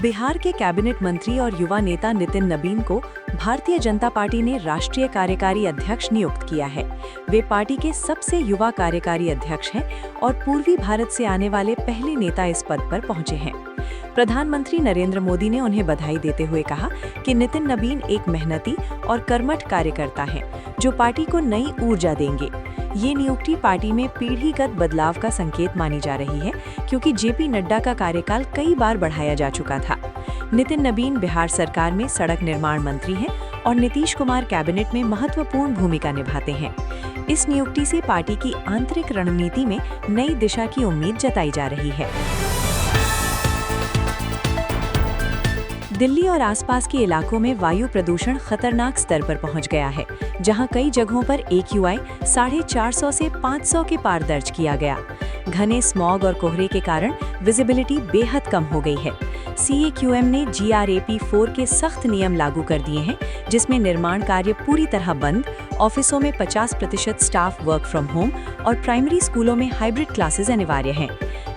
बिहार के कैबिनेट मंत्री और युवा नेता नितिन नबीन को भारतीय जनता पार्टी ने राष्ट्रीय कार्यकारी अध्यक्ष नियुक्त किया है। वे पार्टी के सबसे युवा कार्यकारी अध्यक्ष हैं और पूर्वी भारत से आने वाले पहले नेता इस पद पर पहुंचे हैं। प्रधानमंत्री नरेंद्र मोदी ने उन्हें बधाई देते हुए कहा कि नितिन नबीन एक मेहनती और कर्मठ कार्यकर्ता हैं, जो पार्टी को नई ऊर्जा देंगे। ये नियुक्ति पार्टी में पीढ़ीगत बदलाव का संकेत मानी जा रही है, क्योंकि जेपी नड्डा का कार्यकाल कई बार बढ़ाया जा चुका था। नितिन नबीन बिहार सरकार में सड़क निर्माण मंत्री हैं और नीतीश कुमार कैबिनेट में महत्वपूर्ण भूमिका निभाते हैं। इस नियुक्ति से पार्टी की आंतरिक रणनीति में नई दिशा की उम्मीद जताई जा रही है। दिल्ली और आसपास के इलाकों में वायु प्रदूषण खतरनाक स्तर पर पहुंच गया है, जहां कई जगहों पर AQI 450 से 500 के पार दर्ज किया गया। घने स्मॉग और कोहरे के कारण विजिबिलिटी बेहद कम हो गई है। CAQM ने GRAP4 के सख्त नियम लागू कर दिए हैं, जिसमें निर्माण कार्य पूरी तरह बंद, ऑफिसों में 50% स्टाफ वर्क फ्रॉम होम और प्राइमरी स्कूलों में हाइब्रिड क्लासेस अनिवार्य हैं।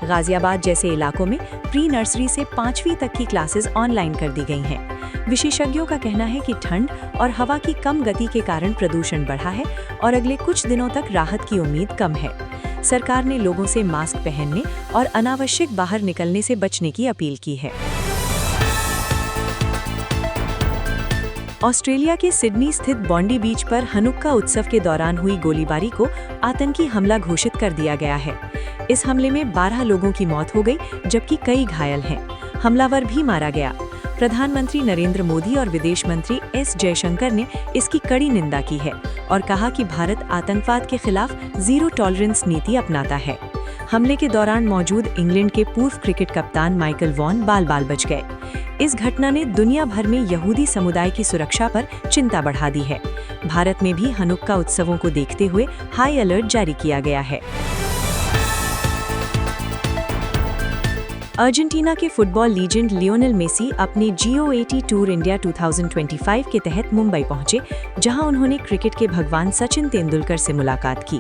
गाजियाबाद जैसे इलाकों में प्री नर्सरी से 5वीं तक की क्लासेस ऑनलाइन कर दी गई हैं। विशेषज्ञों का कहना है कि ठंड और हवा की कम गति के कारण प्रदूषण बढ़ा है और अगले कुछ दिनों तक राहत की उम्मीद कम है। सरकार ने लोगों से मास्क पहनने और अनावश्यक बाहर निकलने से बचने की अपील की है। ऑस्ट्रेलिया के सिडनी स्थित बॉन्डी बीच पर हनुक्का उत्सव के दौरान हुई गोलीबारी को आतंकी हमला घोषित कर दिया गया है। इस हमले में 12 लोगों की मौत हो गई, जबकि कई घायल हैं। हमलावर भी मारा गया। प्रधानमंत्री नरेंद्र मोदी और विदेश मंत्री S जयशंकर ने इसकी कड़ी निंदा की है और कहा कि भारत आतंकवाद के खिलाफ जीरो टॉलरेंस नीति अपनाता है। हमले के दौरान मौजूद इंग्लैंड के पूर्व क्रिकेट कप्तान माइकल वॉन बाल-बाल बच गए। इस घटना ने दुनिया भर में यहूदी समुदाय की सुरक्षा पर चिंता बढ़ा दी है। भारत में भी हनुक्का उत्सवों को देखते हुए हाई अलर्ट जारी किया गया है। अर्जेंटीना के फुटबॉल लीजेंड लियोनेल मेसी अपने G80 टूर इंडिया 2025 के तहत मुंबई पहुंचे, जहां उन्होंने क्रिकेट के भगवान सचिन तेंदुलकर से मुलाकात की।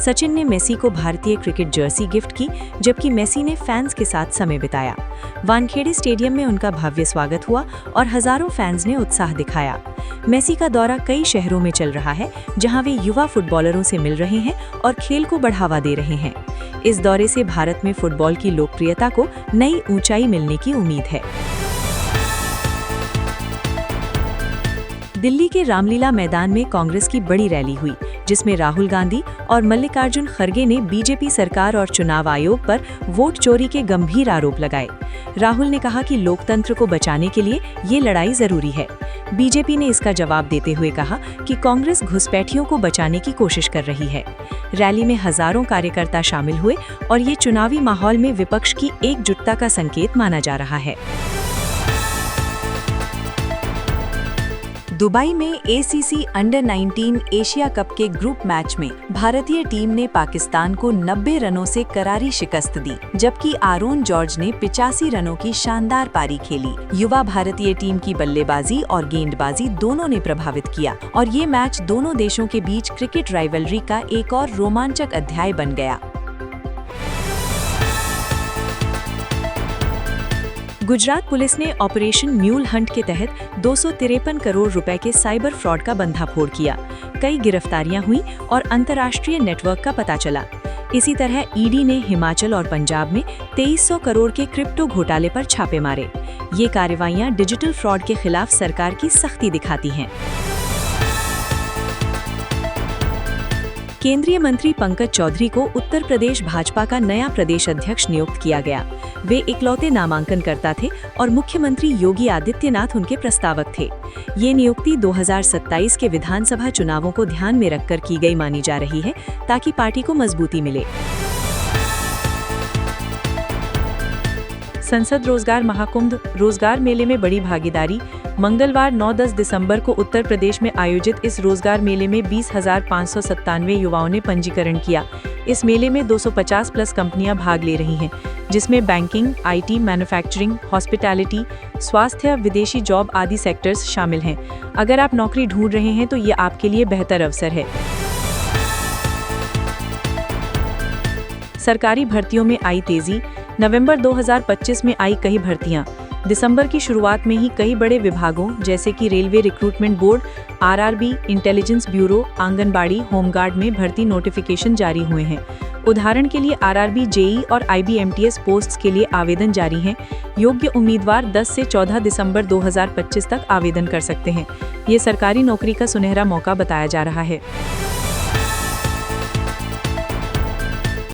सचिन ने मेसी को भारतीय क्रिकेट जर्सी गिफ्ट की, जबकि मेसी ने फैंस के साथ समय बिताया। वानखेड़े स्टेडियम में उनका भव्य स्वागत हुआ और हजारों फैंस ने उत्साह दिखाया। मेसी का दौरा कई शहरों में चल रहा है, जहां वे युवा फुटबॉलरों से मिल रहे हैं और खेल को बढ़ावा दे रहे हैं। इस दौरे से भारत में फुटबॉल की लोकप्रियता को नई ऊंचाई मिलने की उम्मीद है। दिल्ली के रामलीला मैदान में कांग्रेस की बड़ी रैली हुई, जिसमें राहुल गांधी और मल्लिकार्जुन खड़गे ने बीजेपी सरकार और चुनाव आयोग पर वोट चोरी के गंभीर आरोप लगाए। राहुल ने कहा कि लोकतंत्र को बचाने के लिए ये लड़ाई जरूरी है। बीजेपी ने इसका जवाब देते हुए कहा कि कांग्रेस घुसपैठियों को बचाने की कोशिश कर रही है। रैली में हजारों कार्यकर्ता शामिल हुए और ये चुनावी माहौल में विपक्ष की एकजुटता का संकेत माना जा रहा है। दुबई में ACC अंडर 19 एशिया कप के ग्रुप मैच में भारतीय टीम ने पाकिस्तान को 90 रनों से करारी शिकस्त दी, जबकि आरोन जॉर्ज ने 85 रनों की शानदार पारी खेली। युवा भारतीय टीम की बल्लेबाजी और गेंदबाजी दोनों ने प्रभावित किया और ये मैच दोनों देशों के बीच क्रिकेट राइवलरी का एक और रोमांचक अध्याय बन गया। गुजरात पुलिस ने ऑपरेशन म्यूल हंट के तहत 253 करोड़ रुपए के साइबर फ्रॉड का भंडाफोड़ किया। कई गिरफ्तारियां हुई और अंतर्राष्ट्रीय नेटवर्क का पता चला। इसी तरह ED ने हिमाचल और पंजाब में 2300 करोड़ के क्रिप्टो घोटाले पर छापे मारे। ये कार्रवाइयां डिजिटल फ्रॉड के खिलाफ सरकार की सख्ती दिखाती हैं। केंद्रीय मंत्री पंकज चौधरी को उत्तर प्रदेश भाजपा का नया प्रदेश अध्यक्ष नियुक्त किया गया। वे इकलौते नामांकनकर्ता थे और मुख्यमंत्री योगी आदित्यनाथ उनके प्रस्तावक थे। ये नियुक्ति 2027 के विधानसभा चुनावों को ध्यान में रखकर की गई मानी जा रही है, ताकि पार्टी को मजबूती मिले। संसद रोजगार महाकुंभ रोजगार मेले में बड़ी भागीदारी। मंगलवार 9-10 दिसंबर को उत्तर प्रदेश में आयोजित इस रोजगार मेले में 20,597 युवाओं ने पंजीकरण किया। इस मेले में 250 प्लस कंपनियां भाग ले रही हैं, जिसमें बैंकिंग, IT, मैन्युफैक्चरिंग, हॉस्पिटैलिटी, स्वास्थ्य, विदेशी जॉब आदि सेक्टर्स शामिल हैं। अगर आप नौकरी ढूंढ रहे हैं तो ये आपके लिए बेहतर अवसर है। सरकारी भर्तियों में आई तेजी। नवंबर 2025 में आई कई भर्तियां। दिसंबर की शुरुआत में ही कई बड़े विभागों जैसे कि railway recruitment board, RRB, intelligence bureau, anganwadi, home guard में भर्ती नोटिफिकेशन जारी हुए हैं। उदाहरण के लिए आरआरबी, जेई और आईबीएमटीएस पोस्ट्स के लिए आवेदन जारी हैं। योग्य उम्मीदवार 10 से 14 दिसंबर 2025 तक आवेदन कर सकते हैं। ये सरकारी नौकरी का सुनहरा मौका बताया जा रहा है।